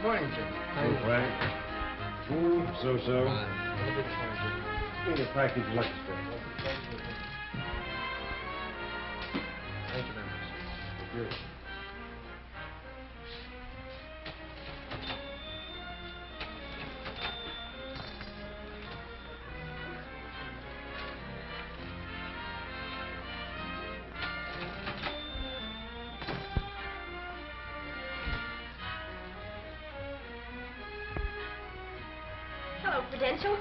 morning, Jim. Hey, Frank. So-so. Need a package lunch stuff. Thank you very much. Good. Hello, Prudential.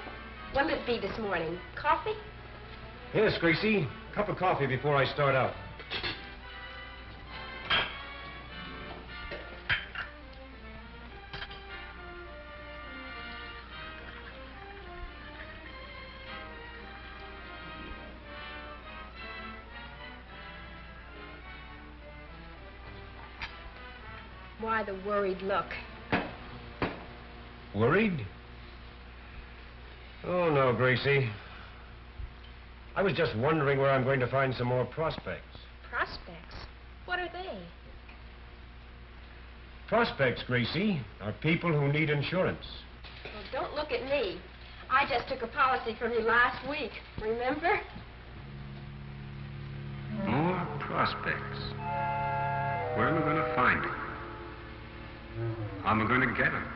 What'll it be this morning? Coffee? Yes, Gracie. Cup of coffee before I start out. Why the worried look? Worried? Oh, no, Gracie. I was just wondering where I'm going to find some more prospects. Prospects? What are they? Prospects, Gracie, are people who need insurance. Well, don't look at me. I just took a policy from you last week. Remember? More prospects. Where am I going to find them? How am I going to get them?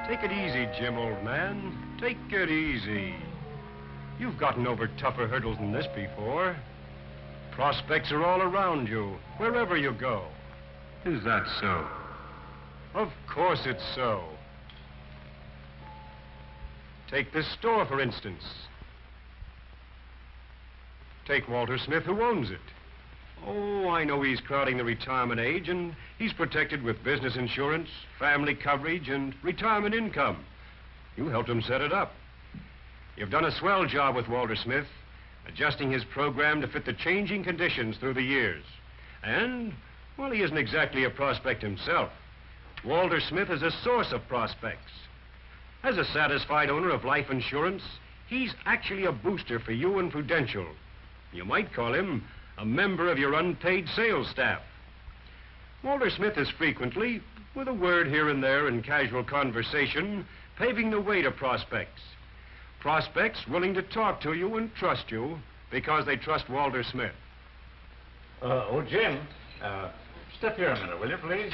Take it easy, Jim, old man. Take it easy. You've gotten over tougher hurdles than this before. Prospects are all around you, wherever you go. Is that so? Of course it's so. Take this store, for instance. Take Walter Smith, who owns it. Oh, I know he's crowding the retirement age, and he's protected with business insurance, family coverage, and retirement income. You helped him set it up. You've done a swell job with Walter Smith, adjusting his program to fit the changing conditions through the years. And, well, he isn't exactly a prospect himself. Walter Smith is a source of prospects. As a satisfied owner of life insurance, he's actually a booster for you and Prudential. You might call him a member of your unpaid sales staff. Walter Smith is frequently, with a word here and there in casual conversation, paving the way to prospects. Prospects willing to talk to you and trust you because they trust Walter Smith. Jim, step here a minute, will you, please?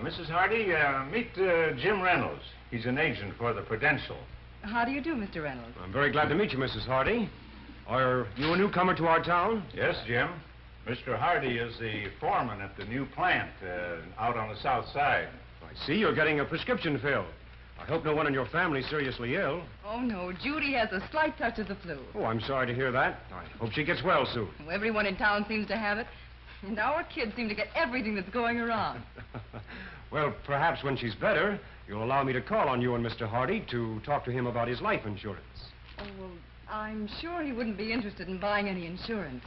Mrs. Hardy, meet Jim Reynolds. He's an agent for the Prudential. How do you do, Mr. Reynolds? I'm very glad to meet you, Mrs. Hardy. Are you a newcomer to our town? Yes, Jim. Mr. Hardy is the foreman at the new plant out on the south side. I see you're getting a prescription filled. I hope no one in your family's seriously ill. Oh, no. Judy has a slight touch of the flu. Oh, I'm sorry to hear that. I hope she gets well soon. Well, everyone in town seems to have it. And our kids seem to get everything that's going around. Well, perhaps when she's better, you'll allow me to call on you and Mr. Hardy to talk to him about his life insurance. Oh, well, I'm sure he wouldn't be interested in buying any insurance.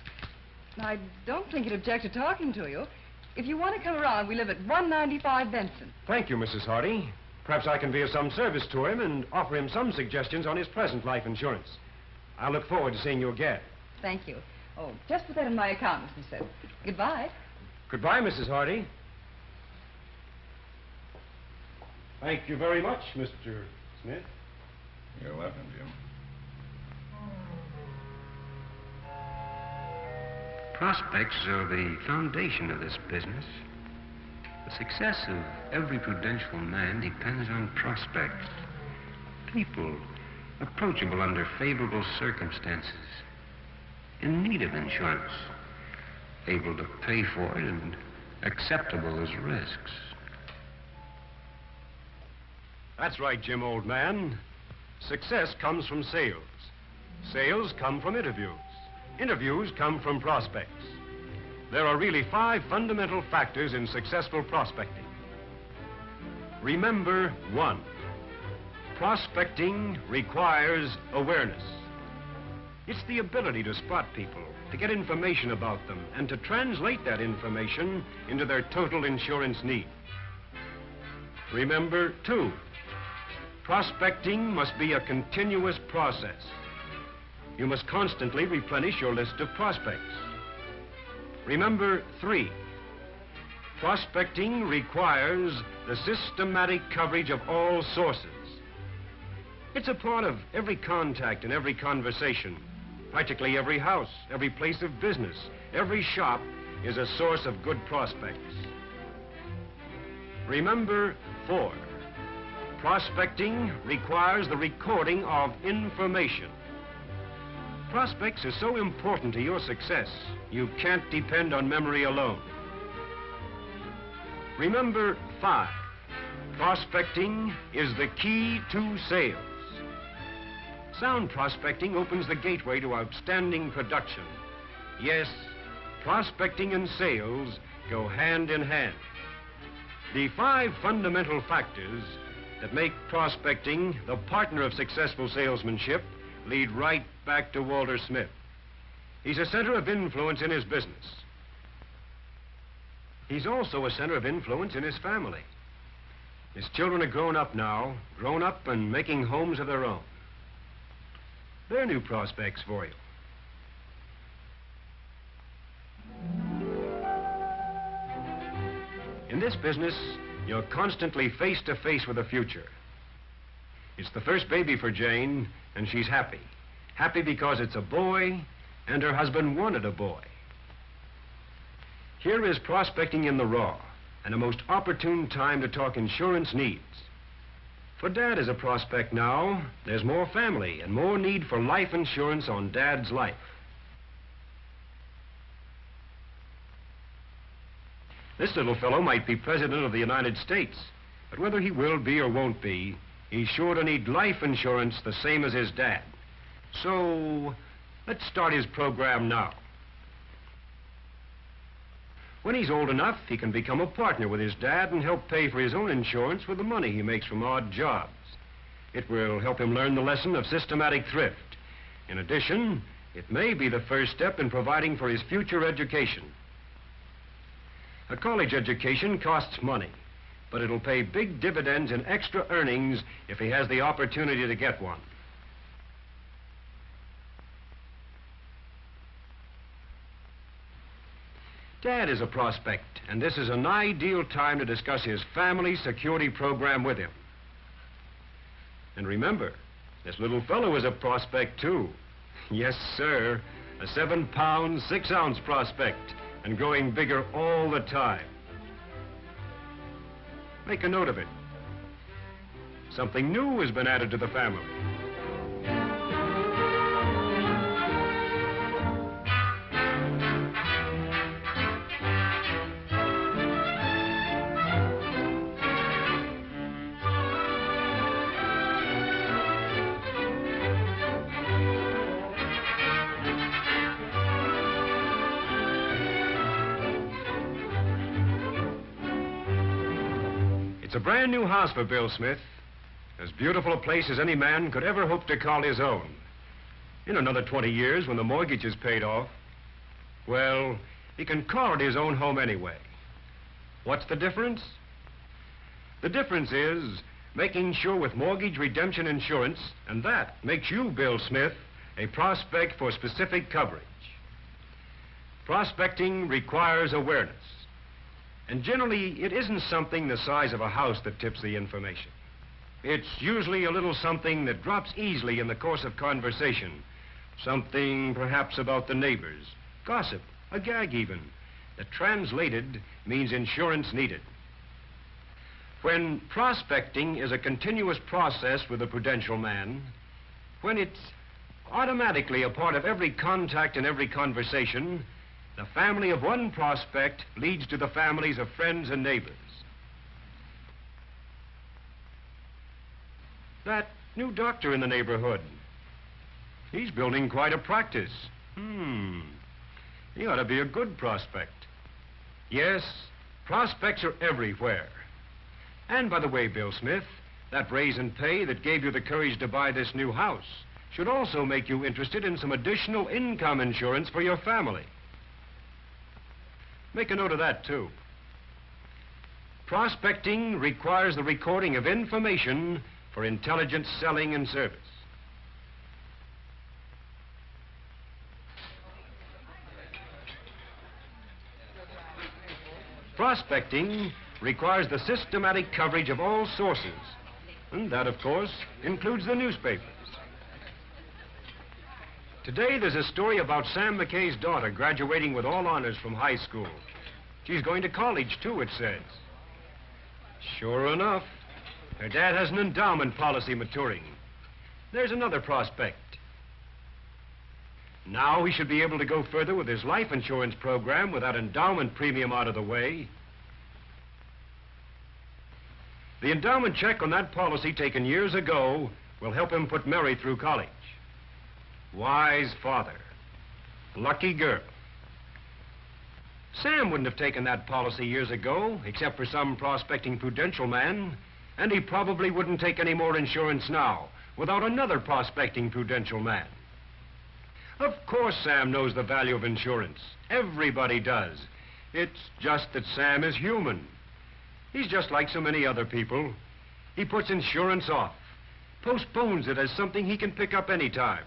I don't think he'd object to talking to you. If you want to come around, we live at 195 Benson. Thank you, Mrs. Hardy. Perhaps I can be of some service to him and offer him some suggestions on his present life insurance. I'll look forward to seeing you again. Thank you. Oh, just put that in my account, Mr. Smith. Goodbye. Goodbye, Mrs. Hardy. Thank you very much, Mr. Smith. You're welcome, Jim. Prospects are the foundation of this business. The success of every Prudential man depends on prospects. People approachable under favorable circumstances, in need of insurance, able to pay for it and acceptable as risks. That's right, Jim, old man. Success comes from sales. Sales come from interviews. Interviews come from prospects. There are really 5 fundamental factors in successful prospecting. Remember 1, prospecting requires awareness. It's the ability to spot people, to get information about them, and to translate that information into their total insurance need. Remember 2, prospecting must be a continuous process. you must constantly replenish your list of prospects. Remember 3. Prospecting requires the systematic coverage of all sources. It's a part of every contact and every conversation. Practically every house, every place of business, every shop is a source of good prospects. Remember 4. Prospecting requires the recording of information. Prospects are so important to your success, you can't depend on memory alone. Remember 5. Prospecting is the key to sales. Sound prospecting opens the gateway to outstanding production. Yes, prospecting and sales go hand in hand. The 5 fundamental factors that make prospecting the partner of successful salesmanship lead right back to Walter Smith. He's a center of influence in his business. He's also a center of influence in his family. His children are grown up now, grown up and making homes of their own. They're new prospects for you. In this business, you're constantly face to face with the future. It's the first baby for Jane, and she's happy. Happy because it's a boy, and her husband wanted a boy. Here is prospecting in the raw, and a most opportune time to talk insurance needs. For Dad as a prospect now, there's more family and more need for life insurance on Dad's life. This little fellow might be President of the United States, but whether he will be or won't be, he's sure to need life insurance the same as his dad. So, let's start his program now. When he's old enough, he can become a partner with his dad and help pay for his own insurance with the money he makes from odd jobs. It will help him learn the lesson of systematic thrift. In addition, it may be the first step in providing for his future education. A college education costs money, but it'll pay big dividends in extra earnings if he has the opportunity to get one. Dad is a prospect, and this is an ideal time to discuss his family security program with him. And remember, this little fellow is a prospect, too. Yes, sir, a 7-pound, 6-ounce prospect, and growing bigger all the time. Make a note of it. Something new has been added to the family. It's a brand new house for Bill Smith. As beautiful a place as any man could ever hope to call his own. In another 20 years, when the mortgage is paid off, well, he can call it his own home anyway. What's the difference? The difference is making sure with mortgage redemption insurance, and that makes you, Bill Smith, a prospect for specific coverage. Prospecting requires awareness. And generally, it isn't something the size of a house that tips the information. It's usually a little something that drops easily in the course of conversation. Something perhaps about the neighbors, gossip, a gag even, that translated means insurance needed. When prospecting is a continuous process with a prudential man, when it's automatically a part of every contact and every conversation, the family of one prospect leads to the families of friends and neighbors. That new doctor in the neighborhood, he's building quite a practice. He ought to be a good prospect. Yes, prospects are everywhere. And by the way, Bill Smith, that raise in pay that gave you the courage to buy this new house should also make you interested in some additional income insurance for your family. Make a note of that, too. Prospecting requires the recording of information for intelligent selling and service. Prospecting requires the systematic coverage of all sources. And that, of course, includes the newspapers. Today, there's a story about Sam McKay's daughter graduating with all honors from high school. She's going to college, too, it says. Sure enough, her dad has an endowment policy maturing. There's another prospect. Now he should be able to go further with his life insurance program with that endowment premium out of the way. The endowment check on that policy taken years ago will help him put Mary through college. Wise father. Lucky girl. Sam wouldn't have taken that policy years ago, except for some prospecting prudential man, and he probably wouldn't take any more insurance now without another prospecting prudential man. Of course Sam knows the value of insurance. Everybody does. It's just that Sam is human. He's just like so many other people. He puts insurance off, postpones it as something he can pick up any time.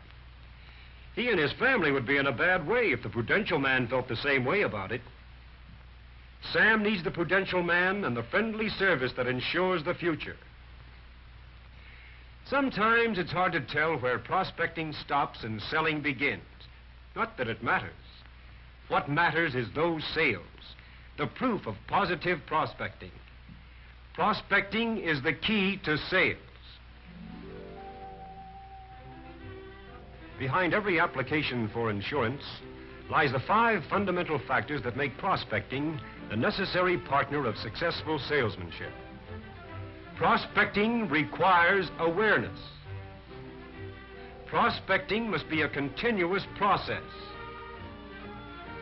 He and his family would be in a bad way if the prudential man felt the same way about it. Sam needs the prudential man and the friendly service that ensures the future. Sometimes it's hard to tell where prospecting stops and selling begins. Not that it matters. What matters is those sales, the proof of positive prospecting. Prospecting is the key to sales. Behind every application for insurance lies the 5 fundamental factors that make prospecting the necessary partner of successful salesmanship. Prospecting requires awareness. Prospecting must be a continuous process.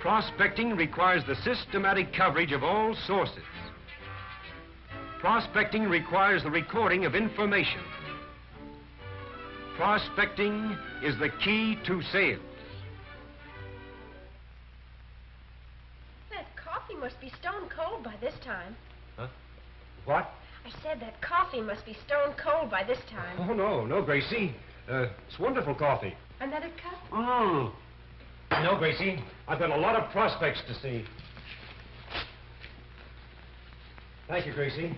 Prospecting requires the systematic coverage of all sources. Prospecting requires the recording of information. Prospecting is the key to sales. That coffee must be stone cold by this time. Huh? What? I said that coffee must be stone cold by this time. Oh, no, Gracie. It's wonderful coffee. Another cup? No, Gracie. I've got a lot of prospects to see. Thank you, Gracie.